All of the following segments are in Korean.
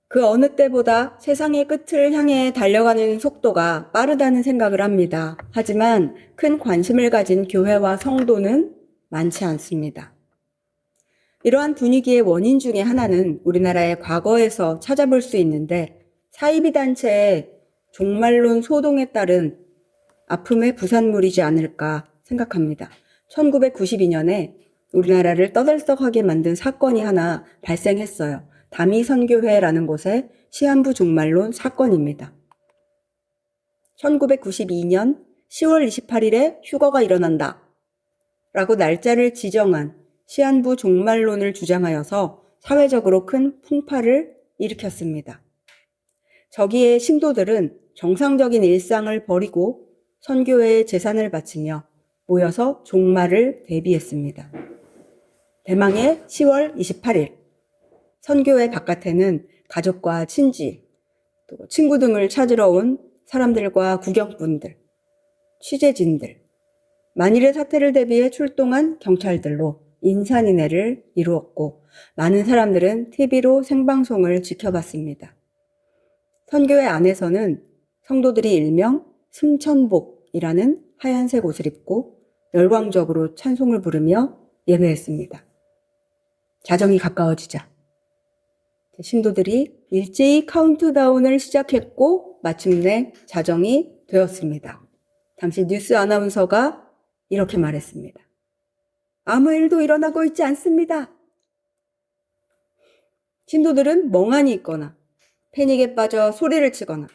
그 어느 때보다 세상의 끝을 향해 달려가는 속도가 빠르다는 생각을 합니다. 하지만 큰 관심을 가진 교회와 성도는 많지 않습니다. 이러한 분위기의 원인 중에 하나는 우리나라의 과거에서 찾아볼 수 있는데 사이비 단체의 종말론 소동에 따른 아픔의 부산물이지 않을까 생각합니다. 1992년에 우리나라를 떠들썩하게 만든 사건이 하나 발생했어요. 다미선교회라는 곳의 시한부 종말론 사건입니다. 1992년 10월 28일에 휴거가 일어난다 라고 날짜를 지정한 시한부 종말론을 주장하여서 사회적으로 큰 풍파를 일으켰습니다. 저기에 신도들은 정상적인 일상을 버리고 선교회에 재산을 바치며 모여서 종말을 대비했습니다. 대망의 10월 28일 선교회 바깥에는 가족과 친지, 또 친구 등을 찾으러 온 사람들과 구경꾼들, 취재진들, 만일의 사태를 대비해 출동한 경찰들로 인산인해를 이루었고 많은 사람들은 TV로 생방송을 지켜봤습니다. 선교회 안에서는 성도들이 일명 승천복이라는 하얀색 옷을 입고 열광적으로 찬송을 부르며 예배했습니다. 자정이 가까워지자 신도들이 일제히 카운트다운을 시작했고 마침내 자정이 되었습니다. 당시 뉴스 아나운서가 이렇게 말했습니다. 아무 일도 일어나고 있지 않습니다. 신도들은 멍하니 있거나 패닉에 빠져 소리를 치거나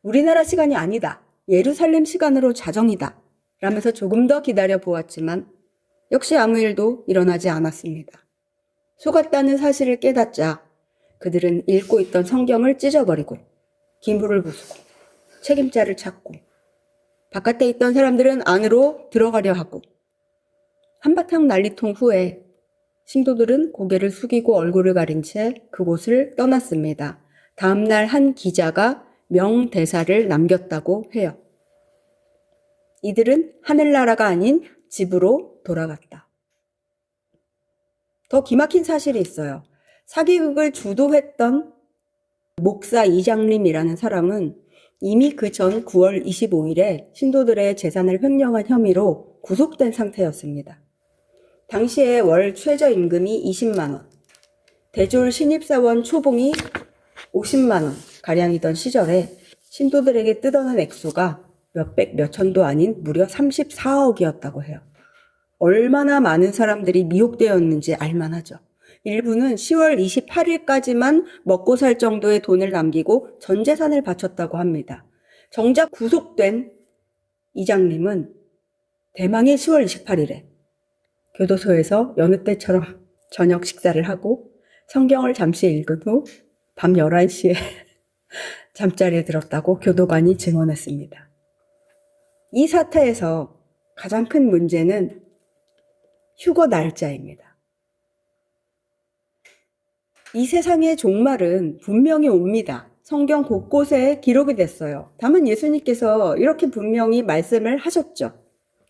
우리나라 시간이 아니다. 예루살렘 시간으로 자정이다. 라면서 조금 더 기다려 보았지만 역시 아무 일도 일어나지 않았습니다. 속았다는 사실을 깨닫자 그들은 읽고 있던 성경을 찢어버리고 기물을 부수고 책임자를 찾고 바깥에 있던 사람들은 안으로 들어가려 하고 한바탕 난리통 후에 신도들은 고개를 숙이고 얼굴을 가린 채 그곳을 떠났습니다. 다음날 한 기자가 명대사를 남겼다고 해요. 이들은 하늘나라가 아닌 집으로 돌아갔다. 더 기막힌 사실이 있어요. 사기극을 주도했던 목사 이장림이라는 사람은 이미 그 전 9월 25일에 신도들의 재산을 횡령한 혐의로 구속된 상태였습니다. 당시에 월 최저임금이 20만 원, 대졸 신입사원 초봉이 50만 원 가량이던 시절에 신도들에게 뜯어낸 액수가 몇백 몇천도 아닌 무려 34억이었다고 해요. 얼마나 많은 사람들이 미혹되었는지 알만하죠. 일부는 10월 28일까지만 먹고 살 정도의 돈을 남기고 전 재산을 바쳤다고 합니다. 정작 구속된 이장님은 대망의 10월 28일에 교도소에서 여느 때처럼 저녁 식사를 하고 성경을 잠시 읽은 후 밤 11시에 잠자리에 들었다고 교도관이 증언했습니다. 이 사태에서 가장 큰 문제는 휴거 날짜입니다. 이 세상의 종말은 분명히 옵니다. 성경 곳곳에 기록이 됐어요. 다만 예수님께서 이렇게 분명히 말씀을 하셨죠.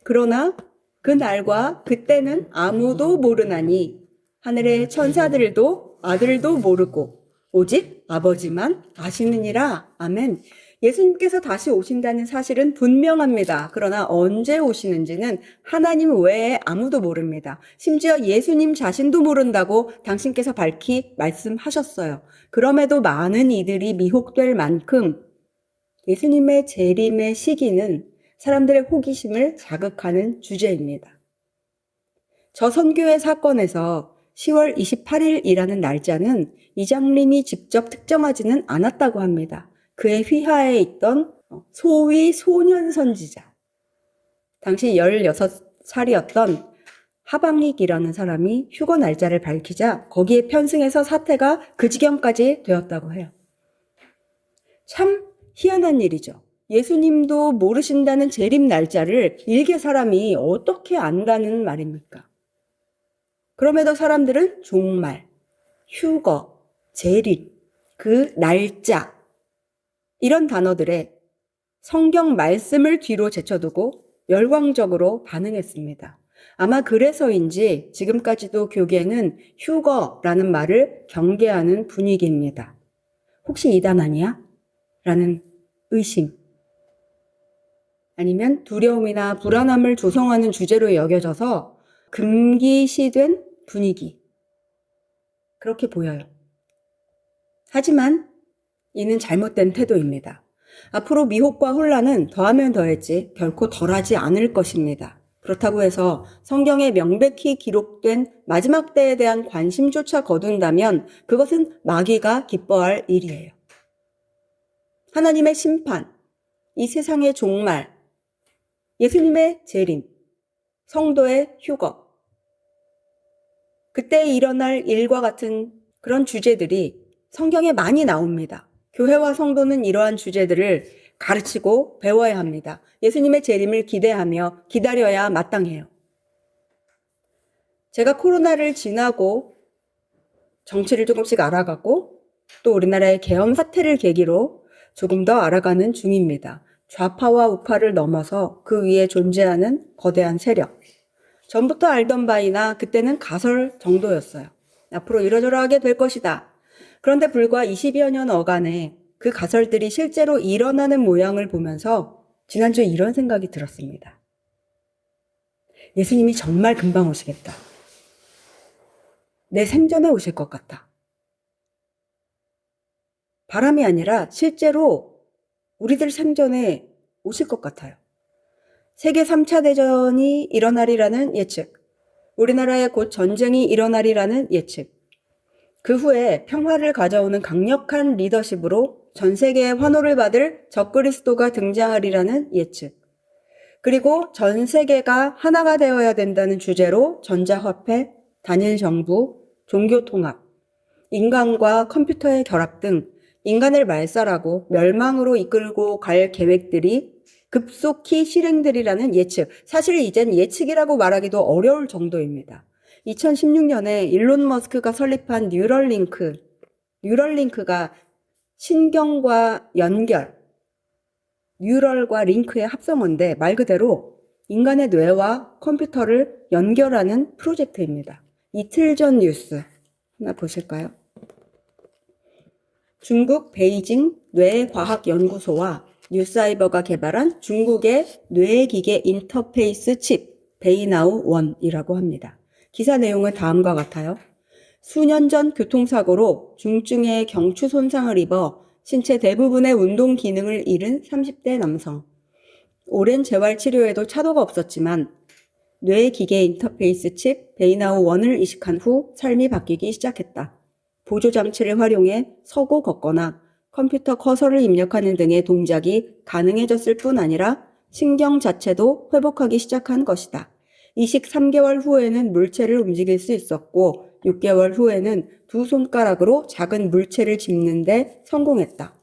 그러나 그 날과 그때는 아무도 모르나니 하늘의 천사들도 아들도 모르고 오직 아버지만 아시느니라. 아멘. 예수님께서 다시 오신다는 사실은 분명합니다. 그러나 언제 오시는지는 하나님 외에 아무도 모릅니다. 심지어 예수님 자신도 모른다고 당신께서 밝히 말씀하셨어요. 그럼에도 많은 이들이 미혹될 만큼 예수님의 재림의 시기는 사람들의 호기심을 자극하는 주제입니다. 저 선교회 사건에서 10월 28일이라는 날짜는 이장님이 직접 특정하지는 않았다고 합니다. 그의 휘하에 있던 소위 소년 선지자, 당시 16살이었던 하방익이라는 사람이 휴거 날짜를 밝히자 거기에 편승해서 사태가 그 지경까지 되었다고 해요. 참 희한한 일이죠. 예수님도 모르신다는 재림 날짜를 일개 사람이 어떻게 안다는 말입니까? 그럼에도 사람들은 종말, 휴거, 재림, 그 날짜 이런 단어들에 성경 말씀을 뒤로 제쳐두고 열광적으로 반응했습니다. 아마 그래서인지 지금까지도 교계는 휴거라는 말을 경계하는 분위기입니다. 혹시 이단 아니야? 라는 의심. 아니면 두려움이나 불안함을 조성하는 주제로 여겨져서 금기시된 분위기. 그렇게 보여요. 하지만 이는 잘못된 태도입니다. 앞으로 미혹과 혼란은 더하면 더했지 결코 덜하지 않을 것입니다. 그렇다고 해서 성경에 명백히 기록된 마지막 때에 대한 관심조차 거둔다면 그것은 마귀가 기뻐할 일이에요. 하나님의 심판, 이 세상의 종말, 예수님의 재림, 성도의 휴거, 그때 일어날 일과 같은 그런 주제들이 성경에 많이 나옵니다. 교회와 성도는 이러한 주제들을 가르치고 배워야 합니다. 예수님의 재림을 기대하며 기다려야 마땅해요. 제가 코로나를 지나고 정치를 조금씩 알아가고 또 우리나라의 계엄 사태를 계기로 조금 더 알아가는 중입니다. 좌파와 우파를 넘어서 그 위에 존재하는 거대한 세력. 전부터 알던 바이나 그때는 가설 정도였어요. 앞으로 이러저러하게 될 것이다. 그런데 불과 20여 년 어간에 그 가설들이 실제로 일어나는 모양을 보면서 지난주에 이런 생각이 들었습니다. 예수님이 정말 금방 오시겠다. 내 생전에 오실 것 같다. 바람이 아니라 실제로 우리들 생전에 오실 것 같아요. 세계 3차 대전이 일어나리라는 예측, 우리나라에 곧 전쟁이 일어나리라는 예측, 그 후에 평화를 가져오는 강력한 리더십으로 전 세계의 환호를 받을 적그리스도가 등장하리라는 예측, 그리고 전 세계가 하나가 되어야 된다는 주제로 전자화폐, 단일 정부, 종교통합, 인간과 컴퓨터의 결합 등 인간을 말살하고 멸망으로 이끌고 갈 계획들이 급속히 실행되리라는 예측. 사실 이젠 예측이라고 말하기도 어려울 정도입니다. 2016년에 일론 머스크가 설립한 뉴럴링크가 신경과 연결, 뉴럴과 링크의 합성어인데 말 그대로 인간의 뇌와 컴퓨터를 연결하는 프로젝트입니다. 이틀 전 뉴스 하나 보실까요? 중국 베이징 뇌과학연구소와 뉴사이버가 개발한 중국의 뇌기계 인터페이스 칩 베이나우 1이라고 합니다. 기사 내용은 다음과 같아요. 수년 전 교통사고로 중증의 경추 손상을 입어 신체 대부분의 운동 기능을 잃은 30대 남성. 오랜 재활 치료에도 차도가 없었지만 뇌기계 인터페이스 칩 베이나우 1을 이식한 후 삶이 바뀌기 시작했다. 보조장치를 활용해 서고 걷거나 컴퓨터 커서를 입력하는 등의 동작이 가능해졌을 뿐 아니라 신경 자체도 회복하기 시작한 것이다. 이식 3개월 후에는 물체를 움직일 수 있었고 6개월 후에는 두 손가락으로 작은 물체를 짚는 데 성공했다.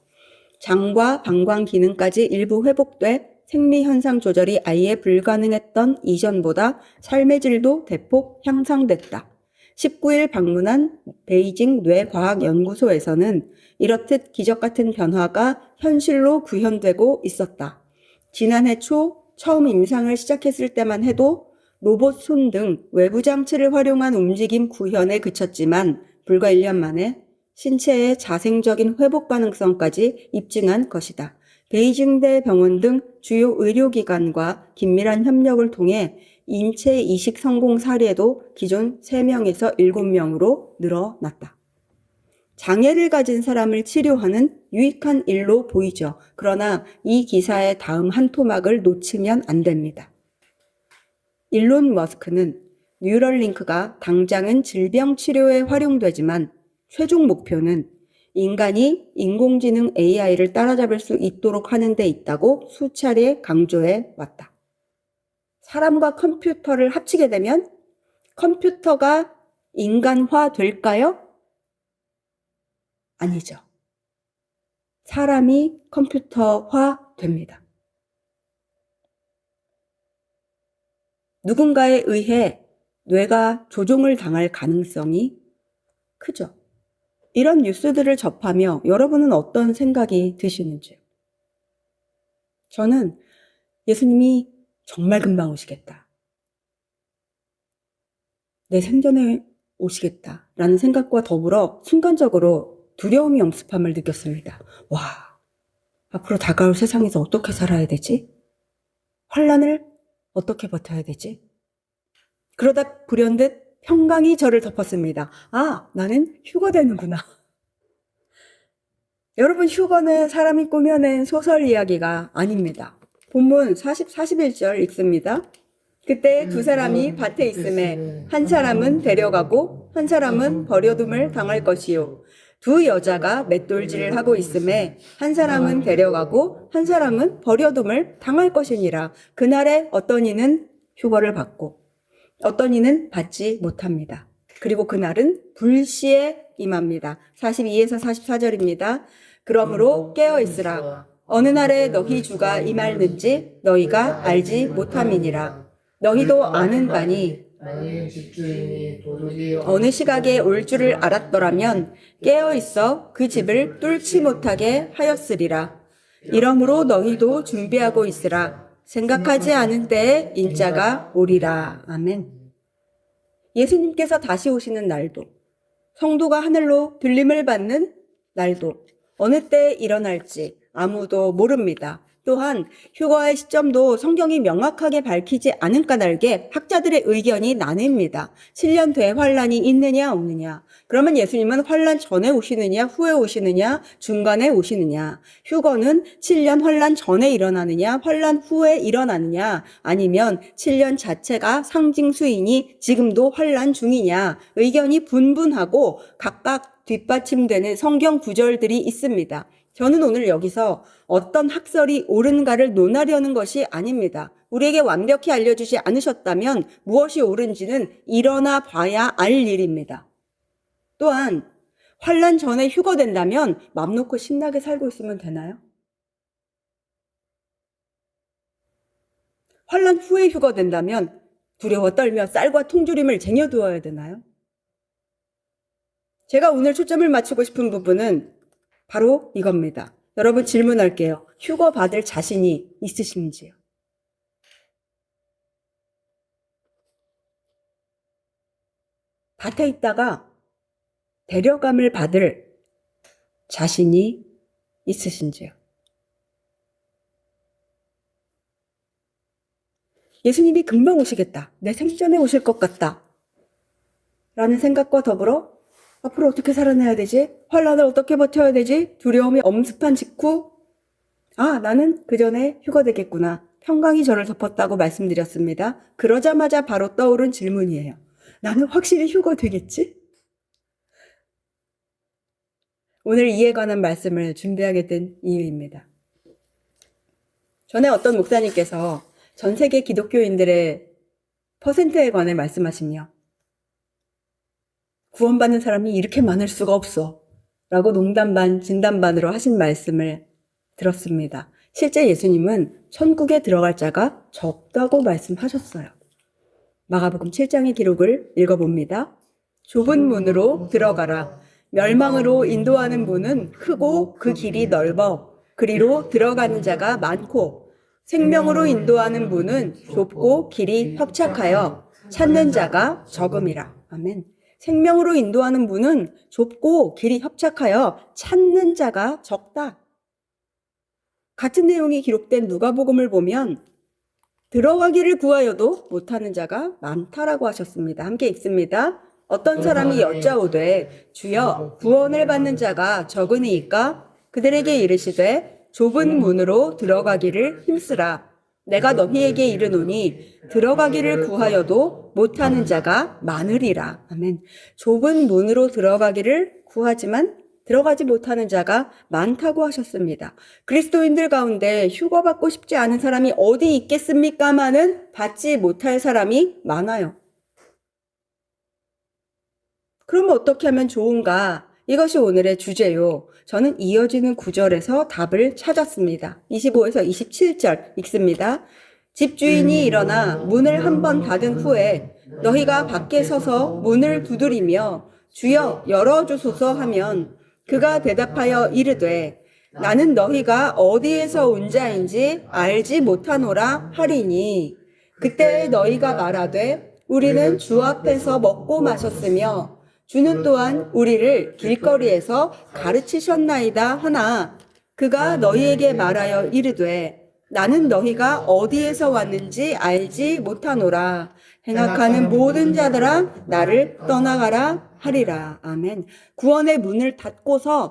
장과 방광 기능까지 일부 회복돼 생리 현상 조절이 아예 불가능했던 이전보다 삶의 질도 대폭 향상됐다. 19일 방문한 베이징 뇌과학연구소에서는 이렇듯 기적 같은 변화가 현실로 구현되고 있었다. 지난해 초 처음 임상을 시작했을 때만 해도 로봇 손 등 외부 장치를 활용한 움직임 구현에 그쳤지만 불과 1년 만에 신체의 자생적인 회복 가능성까지 입증한 것이다. 베이징대 병원 등 주요 의료기관과 긴밀한 협력을 통해 인체 이식 성공 사례도 기존 3명에서 7명으로 늘어났다. 장애를 가진 사람을 치료하는 유익한 일로 보이죠. 그러나 이 기사의 다음 한 토막을 놓치면 안 됩니다. 일론 머스크는 뉴럴링크가 당장은 질병 치료에 활용되지만 최종 목표는 인간이 인공지능 AI를 따라잡을 수 있도록 하는 데 있다고 수차례 강조해 왔다. 사람과 컴퓨터를 합치게 되면 컴퓨터가 인간화 될까요? 아니죠. 사람이 컴퓨터화 됩니다. 누군가에 의해 뇌가 조종을 당할 가능성이 크죠. 이런 뉴스들을 접하며 여러분은 어떤 생각이 드시는지요? 저는 예수님이 정말 금방 오시겠다. 내 생전에 오시겠다라는 생각과 더불어 순간적으로 두려움이 엄습함을 느꼈습니다. 와, 앞으로 다가올 세상에서 어떻게 살아야 되지? 환란을 어떻게 버텨야 되지? 그러다 불현듯 평강이 저를 덮었습니다. 아, 나는 휴거 되는구나. 여러분, 휴거는 사람이 꾸며낸 소설 이야기가 아닙니다. 본문 41절 읽습니다. 그때 두 사람이 밭에 있음에 한 사람은 데려가고 한 사람은 버려둠을 당할 것이요. 두 여자가 맷돌질을 하고 있음에 한 사람은 데려가고 한 사람은 버려둠을 당할 것이니라. 그날에 어떤 이는 휴거를 받고 어떤 이는 받지 못합니다. 그리고 그날은 불시에 임합니다. 42에서 44절입니다. 그러므로 깨어 있으라. 어느 날에 너희 주가 임할는지 너희가 알지 못함이니라. 너희도 아는 바니 나의 집주인이 도둑이 어느 시각에 올 줄을 알았더라면 깨어 있어 그 집을 뚫지 못하게 하였으리라. 이러므로 너희도 준비하고 있으라. 생각하지 않은 때에 인자가 오리라. 아멘. 예수님께서 다시 오시는 날도, 성도가 하늘로 들림을 받는 날도 어느 때 일어날지 아무도 모릅니다. 또한 휴거의 시점도 성경이 명확하게 밝히지 않은 까닭에 학자들의 의견이 나뉩니다. 7년 뒤에 환란이 있느냐 없느냐. 그러면 예수님은 환란 전에 오시느냐 후에 오시느냐 중간에 오시느냐. 휴거는 7년 환란 전에 일어나느냐 환란 후에 일어나느냐 아니면 7년 자체가 상징수이니 지금도 환란 중이냐. 의견이 분분하고 각각 뒷받침되는 성경 구절들이 있습니다. 저는 오늘 여기서 어떤 학설이 옳은가를 논하려는 것이 아닙니다. 우리에게 완벽히 알려주지 않으셨다면 무엇이 옳은지는 일어나 봐야 알 일입니다. 또한 환란 전에 휴거된다면 맘 놓고 신나게 살고 있으면 되나요? 환란 후에 휴거된다면 두려워 떨며 쌀과 통조림을 쟁여두어야 되나요? 제가 오늘 초점을 맞추고 싶은 부분은 바로 이겁니다. 여러분 질문할게요. 휴거 받을 자신이 있으신지요? 밭에 있다가 데려감을 받을 자신이 있으신지요? 예수님이 금방 오시겠다. 내 생전에 오실 것 같다. 라는 생각과 더불어 앞으로 어떻게 살아내야 되지? 환란을 어떻게 버텨야 되지? 두려움이 엄습한 직후 나는 그 전에 휴거되겠구나. 평강이 저를 덮었다고 말씀드렸습니다. 그러자마자 바로 떠오른 질문이에요. 나는 확실히 휴거되겠지? 오늘 이에 관한 말씀을 준비하게 된 이유입니다. 전에 어떤 목사님께서 전 세계 기독교인들의 퍼센트에 관해 말씀하시며 구원받는 사람이 이렇게 많을 수가 없어 라고 농담 반 진담 반으로 하신 말씀을 들었습니다. 실제 예수님은 천국에 들어갈 자가 적다고 말씀하셨어요. 마가복음 7장의 기록을 읽어봅니다. 좁은 문으로 들어가라. 멸망으로 인도하는 문은 크고 그 길이 넓어 그리로 들어가는 자가 많고 생명으로 인도하는 문은 좁고 길이 협착하여 찾는 자가 적음이라. 아멘. 생명으로 인도하는 문은 좁고 길이 협착하여 찾는 자가 적다. 같은 내용이 기록된 누가복음을 보면 들어가기를 구하여도 못하는 자가 많다라고 하셨습니다. 함께 읽습니다. 어떤 사람이 여짜오되 주여 구원을 받는 자가 적으니이까 그들에게 이르시되 좁은 문으로 들어가기를 힘쓰라. 내가 너희에게 이르노니 들어가기를 구하여도 못하는 자가 많으리라. 아멘. 좁은 문으로 들어가기를 구하지만 들어가지 못하는 자가 많다고 하셨습니다. 그리스도인들 가운데 휴거받고 싶지 않은 사람이 어디 있겠습니까마는 받지 못할 사람이 많아요. 그러면 어떻게 하면 좋은가? 이것이 오늘의 주제요. 저는 이어지는 구절에서 답을 찾았습니다. 25에서 27절 읽습니다. 집주인이 일어나 문을 한 번 닫은 후에 너희가 밖에 서서 문을 두드리며 주여 열어주소서 하면 그가 대답하여 이르되 나는 너희가 어디에서 온 자인지 알지 못하노라 하리니 그때 너희가 말하되 우리는 주 앞에서 먹고 마셨으며 주는 또한 우리를 길거리에서 가르치셨나이다 하나 그가 너희에게 말하여 이르되 나는 너희가 어디에서 왔는지 알지 못하노라. 행악하는 모든 자들아 나를 떠나가라 하리라. 아멘. 구원의 문을 닫고서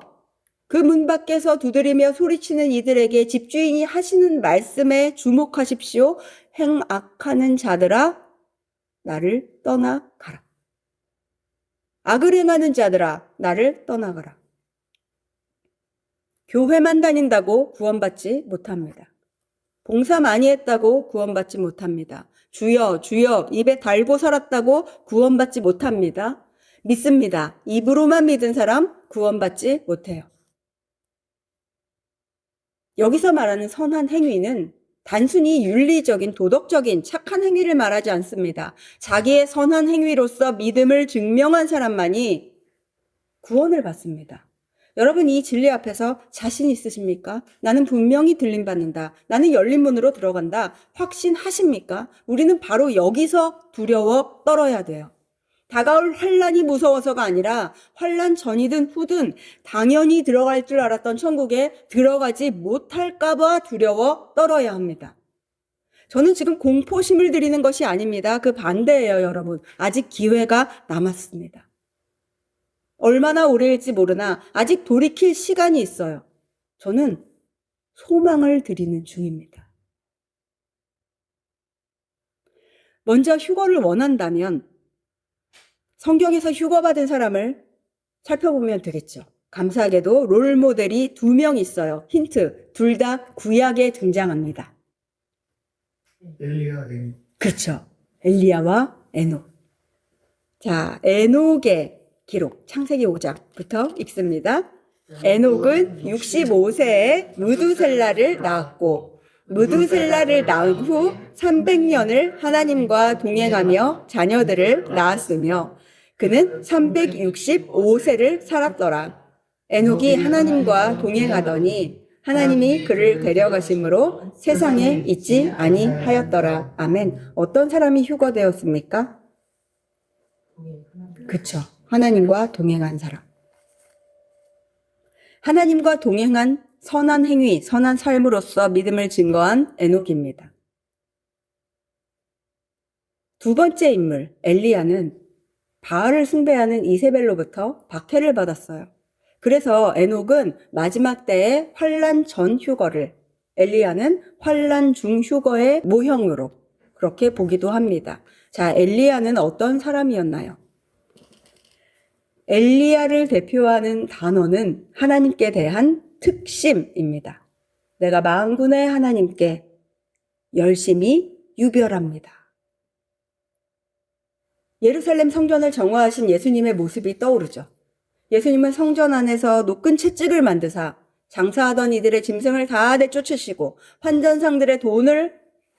그 문 밖에서 두드리며 소리치는 이들에게 집주인이 하시는 말씀에 주목하십시오. 행악하는 자들아 나를 떠나가라. 악을 행하는 자들아 나를 떠나가라. 교회만 다닌다고 구원받지 못합니다. 봉사 많이 했다고 구원받지 못합니다. 주여 주여 입에 달고 살았다고 구원받지 못합니다. 믿습니다. 입으로만 믿은 사람 구원받지 못해요. 여기서 말하는 선한 행위는 단순히 윤리적인 도덕적인 착한 행위를 말하지 않습니다. 자기의 선한 행위로서 믿음을 증명한 사람만이 구원을 받습니다. 여러분 이 진리 앞에서 자신 있으십니까? 나는 분명히 들림받는다. 나는 열린 문으로 들어간다. 확신하십니까? 우리는 바로 여기서 두려워 떨어야 돼요. 다가올 환란이 무서워서가 아니라 환란 전이든 후든 당연히 들어갈 줄 알았던 천국에 들어가지 못할까 봐 두려워 떨어야 합니다. 저는 지금 공포심을 드리는 것이 아닙니다. 그 반대예요, 여러분. 아직 기회가 남았습니다. 얼마나 오래일지 모르나 아직 돌이킬 시간이 있어요. 저는 소망을 드리는 중입니다. 먼저 휴거를 원한다면 성경에서 휴거받은 사람을 살펴보면 되겠죠. 감사하게도 롤 모델이 2명 있어요. 힌트, 둘 다 구약에 등장합니다. 엘리야 에녹. 그렇죠. 엘리야와 에녹. 자, 에녹의 기록, 창세기 5장부터 읽습니다. 에녹은 65세에 무두셀라를 낳았고 무두셀라를 낳은 후 300년을 하나님과 동행하며 자녀들을 낳았으며 그는 365세를 살았더라. 에녹이 하나님과 동행하더니 하나님이 그를 데려가심으로 세상에 있지 아니하였더라. 아멘. 어떤 사람이 휴거되었습니까? 그쵸. 하나님과 동행한 사람. 하나님과 동행한 선한 행위, 선한 삶으로서 믿음을 증거한 에녹입니다. 두 번째 인물, 엘리야는 바알을 숭배하는 이세벨로부터 박해를 받았어요. 그래서 에녹은 마지막 때의 환란 전 휴거를, 엘리야는 환란 중 휴거의 모형으로 그렇게 보기도 합니다. 자, 엘리야는 어떤 사람이었나요? 엘리야를 대표하는 단어는 하나님께 대한 특심입니다. 내가 만군의 하나님께 열심히 유별합니다. 예루살렘 성전을 정화하신 예수님의 모습이 떠오르죠. 예수님은 성전 안에서 노끈 채찍을 만드사 장사하던 이들의 짐승을 다 내쫓으시고 환전상들의 돈을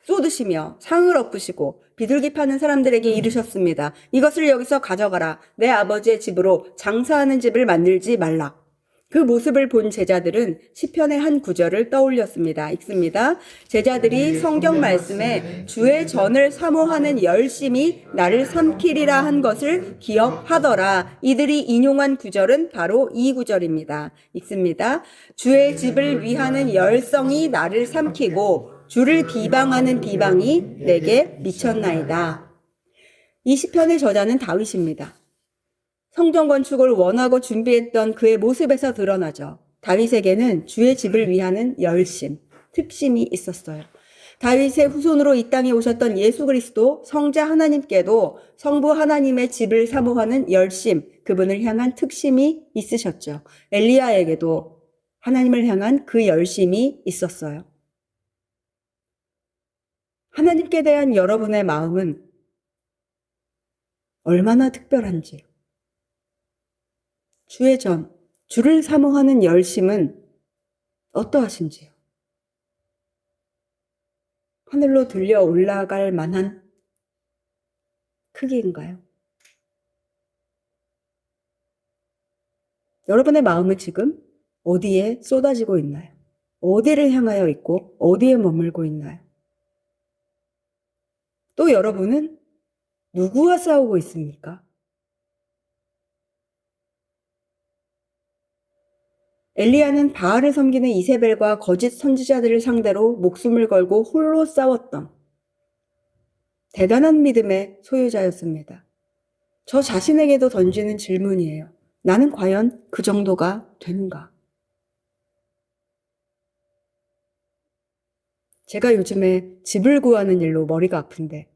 쏟으시며 상을 엎으시고 비둘기 파는 사람들에게 이르셨습니다. 이것을 여기서 가져가라. 내 아버지의 집으로 장사하는 집을 만들지 말라. 그 모습을 본 제자들은 시편의 한 구절을 떠올렸습니다. 읽습니다. 제자들이 성경 말씀에 주의 전을 사모하는 열심이 나를 삼키리라 한 것을 기억하더라. 이들이 인용한 구절은 바로 이 구절입니다. 읽습니다. 주의 집을 위하는 열성이 나를 삼키고 주를 비방하는 비방이 내게 미쳤나이다. 이 시편의 저자는 다윗입니다. 성전 건축을 원하고 준비했던 그의 모습에서 드러나죠. 다윗에게는 주의 집을 위하는 열심, 특심이 있었어요. 다윗의 후손으로 이 땅에 오셨던 예수 그리스도 성자 하나님께도 성부 하나님의 집을 사모하는 열심, 그분을 향한 특심이 있으셨죠. 엘리야에게도 하나님을 향한 그 열심이 있었어요. 하나님께 대한 여러분의 마음은 얼마나 특별한지, 주의 전, 주를 사모하는 열심은 어떠하신지요? 하늘로 들려 올라갈 만한 크기인가요? 여러분의 마음은 지금 어디에 쏟아지고 있나요? 어디를 향하여 있고 어디에 머물고 있나요? 또 여러분은 누구와 싸우고 있습니까? 엘리야는 바알을 섬기는 이세벨과 거짓 선지자들을 상대로 목숨을 걸고 홀로 싸웠던 대단한 믿음의 소유자였습니다. 저 자신에게도 던지는 질문이에요. 나는 과연 그 정도가 되는가? 제가 요즘에 집을 구하는 일로 머리가 아픈데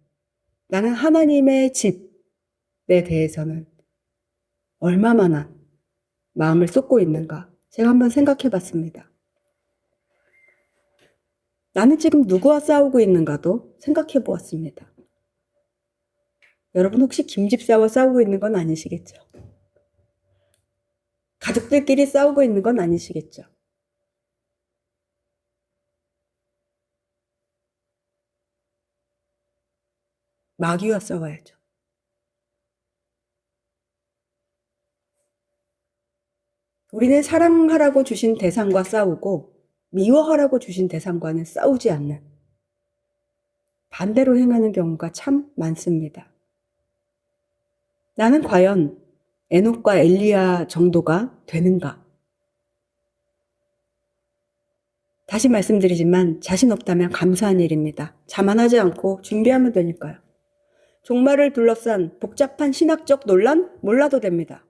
나는 하나님의 집에 대해서는 얼마만한 마음을 쏟고 있는가? 제가 한번 생각해 봤습니다. 나는 지금 누구와 싸우고 있는가도 생각해 보았습니다. 여러분 혹시 김집사와 싸우고 있는 건 아니시겠죠? 가족들끼리 싸우고 있는 건 아니시겠죠? 마귀와 싸워야죠. 우리는 사랑하라고 주신 대상과 싸우고 미워하라고 주신 대상과는 싸우지 않는 반대로 행하는 경우가 참 많습니다. 나는 과연 에녹과 엘리야 정도가 되는가? 다시 말씀드리지만 자신 없다면 감사한 일입니다. 자만하지 않고 준비하면 되니까요. 종말을 둘러싼 복잡한 신학적 논란 몰라도 됩니다.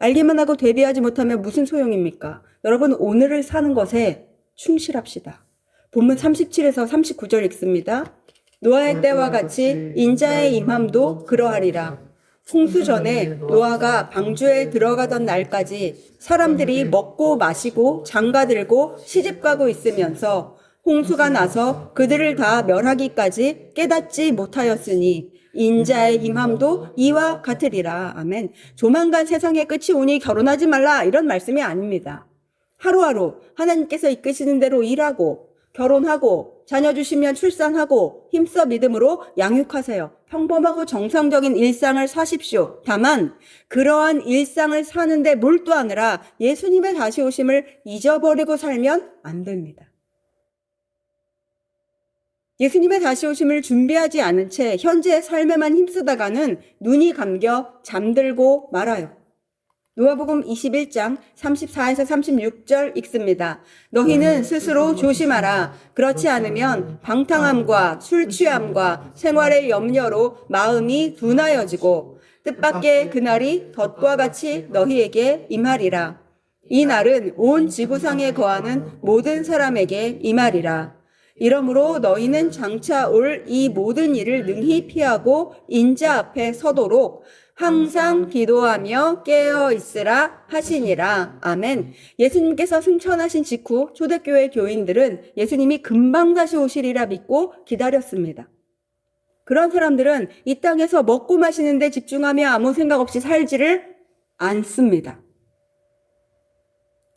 알기만 하고 대비하지 못하면 무슨 소용입니까? 여러분 오늘을 사는 것에 충실합시다. 본문 37에서 39절 읽습니다. 노아의 때와 같이 인자의 임함도 그러하리라. 홍수 전에 노아가 방주에 들어가던 날까지 사람들이 먹고 마시고 장가들고 시집가고 있으면서 홍수가 나서 그들을 다 멸하기까지 깨닫지 못하였으니 인자의 임함도 이와 같으리라. 아멘. 조만간 세상의 끝이 오니 결혼하지 말라 이런 말씀이 아닙니다. 하루하루 하나님께서 이끄시는 대로 일하고 결혼하고 자녀 주시면 출산하고 힘써 믿음으로 양육하세요. 평범하고 정상적인 일상을 사십시오. 다만 그러한 일상을 사는데 몰두하느라 예수님의 다시 오심을 잊어버리고 살면 안 됩니다. 예수님의 다시 오심을 준비하지 않은 채 현재의 삶에만 힘쓰다가는 눈이 감겨 잠들고 말아요. 노아복음 21장 34에서 36절 읽습니다. 너희는 스스로 조심하라. 그렇지 않으면 방탕함과 술 취함과 생활의 염려로 마음이 둔하여지고 뜻밖의 그날이 덫과 같이 너희에게 임하리라. 이 날은 온 지구상에 거하는 모든 사람에게 임하리라. 이러므로 너희는 장차 올 이 모든 일을 능히 피하고 인자 앞에 서도록 항상 기도하며 깨어 있으라 하시니라. 아멘. 예수님께서 승천하신 직후 초대교회 교인들은 예수님이 금방 다시 오시리라 믿고 기다렸습니다. 그런 사람들은 이 땅에서 먹고 마시는 데 집중하며 아무 생각 없이 살지를 않습니다.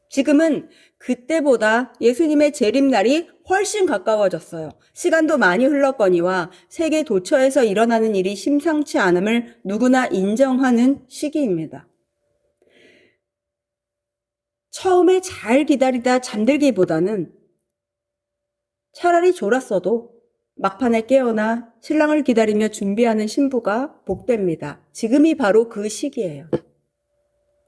지금은 그때보다 예수님의 재림날이 훨씬 가까워졌어요. 시간도 많이 흘렀거니와 세계 도처에서 일어나는 일이 심상치 않음을 누구나 인정하는 시기입니다. 처음에 잘 기다리다 잠들기보다는 차라리 졸았어도 막판에 깨어나 신랑을 기다리며 준비하는 신부가 복됩니다. 지금이 바로 그 시기예요.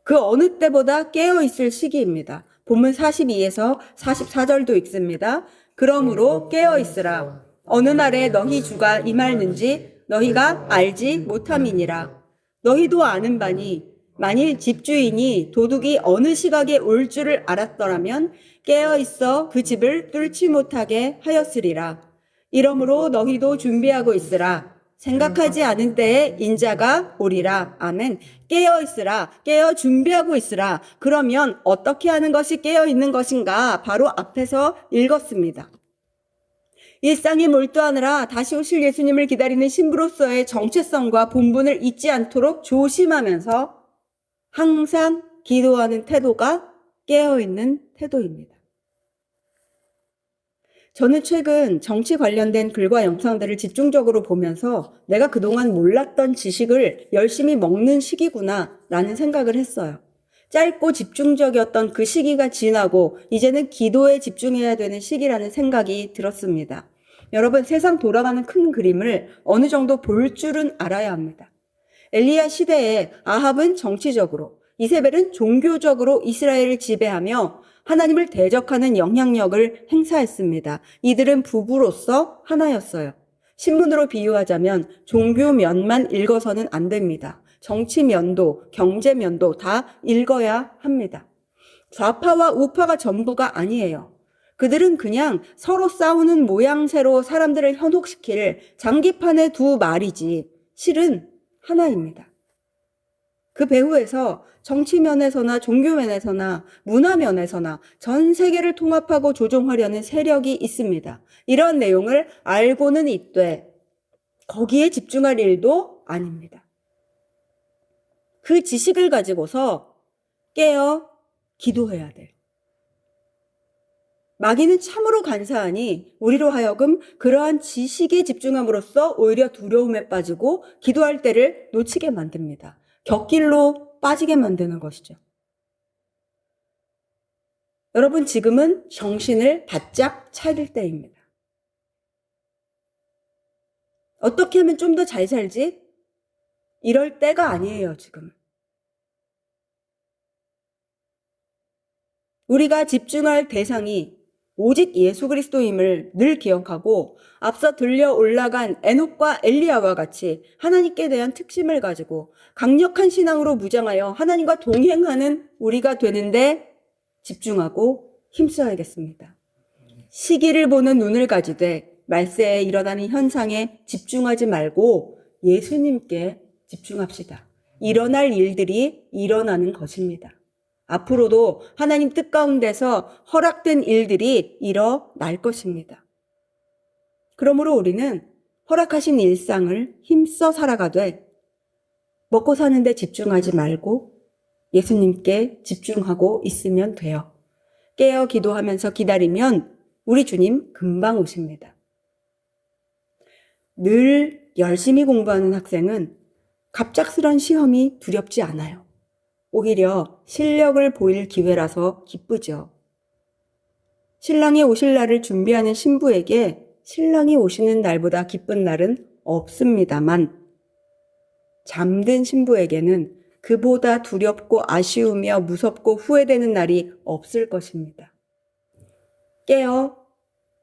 그 어느 때보다 깨어있을 시기입니다. 본문 42에서 44절도 읽습니다. 그러므로 깨어있으라. 어느 날에 너희 주가 임할는지 너희가 알지 못함이니라. 너희도 아는 바니 만일 집주인이 도둑이 어느 시각에 올 줄을 알았더라면 깨어있어 그 집을 뚫지 못하게 하였으리라. 이러므로 너희도 준비하고 있으라. 생각하지 않은 때에 인자가 오리라. 아멘. 깨어 있으라. 깨어 준비하고 있으라. 그러면 어떻게 하는 것이 깨어 있는 것인가? 바로 앞에서 읽었습니다. 일상에 몰두하느라 다시 오실 예수님을 기다리는 신부로서의 정체성과 본분을 잊지 않도록 조심하면서 항상 기도하는 태도가 깨어 있는 태도입니다. 저는 최근 정치 관련된 글과 영상들을 집중적으로 보면서 내가 그동안 몰랐던 지식을 열심히 먹는 시기구나 라는 생각을 했어요. 짧고 집중적이었던 그 시기가 지나고 이제는 기도에 집중해야 되는 시기라는 생각이 들었습니다. 여러분, 세상 돌아가는 큰 그림을 어느 정도 볼 줄은 알아야 합니다. 엘리야 시대에 아합은 정치적으로, 이세벨은 종교적으로 이스라엘을 지배하며 하나님을 대적하는 영향력을 행사했습니다. 이들은 부부로서 하나였어요. 신분으로 비유하자면 종교 면만 읽어서는 안 됩니다. 정치 면도, 경제 면도 다 읽어야 합니다. 좌파와 우파가 전부가 아니에요. 그들은 그냥 서로 싸우는 모양새로 사람들을 현혹시킬 장기판의 두 말이지 실은 하나입니다. 그 배후에서 정치 면에서나 종교 면에서나 문화 면에서나 전 세계를 통합하고 조종하려는 세력이 있습니다. 이런 내용을 알고는 있되 거기에 집중할 일도 아닙니다. 그 지식을 가지고서 깨어 기도해야 돼. 마귀는 참으로 간사하니 우리로 하여금 그러한 지식에 집중함으로써 오히려 두려움에 빠지고 기도할 때를 놓치게 만듭니다. 곁길로 빠지게 만드는 것이죠. 여러분, 지금은 정신을 바짝 차릴 때입니다. 어떻게 하면 좀 더 잘 살지? 이럴 때가 아니에요, 지금. 우리가 집중할 대상이 오직 예수 그리스도임을 늘 기억하고 앞서 들려 올라간 에녹과 엘리야와 같이 하나님께 대한 특심을 가지고 강력한 신앙으로 무장하여 하나님과 동행하는 우리가 되는데 집중하고 힘써야겠습니다. 시기를 보는 눈을 가지되 말세에 일어나는 현상에 집중하지 말고 예수님께 집중합시다. 일어날 일들이 일어나는 것입니다. 앞으로도 하나님 뜻 가운데서 허락된 일들이 일어날 것입니다. 그러므로 우리는 허락하신 일상을 힘써 살아가되 먹고 사는데 집중하지 말고 예수님께 집중하고 있으면 돼요. 깨어 기도하면서 기다리면 우리 주님 금방 오십니다. 늘 열심히 공부하는 학생은 갑작스런 시험이 두렵지 않아요. 오히려 실력을 보일 기회라서 기쁘죠. 신랑이 오실 날을 준비하는 신부에게 신랑이 오시는 날보다 기쁜 날은 없습니다만 잠든 신부에게는 그보다 두렵고 아쉬우며 무섭고 후회되는 날이 없을 것입니다. 깨어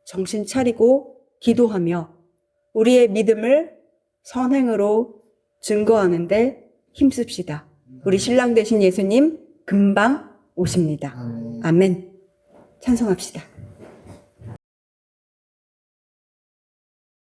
정신 차리고 기도하며 우리의 믿음을 선행으로 증거하는데 힘씁시다. 우리 신랑 되신 예수님 금방 오십니다. 아멘. 찬송합시다.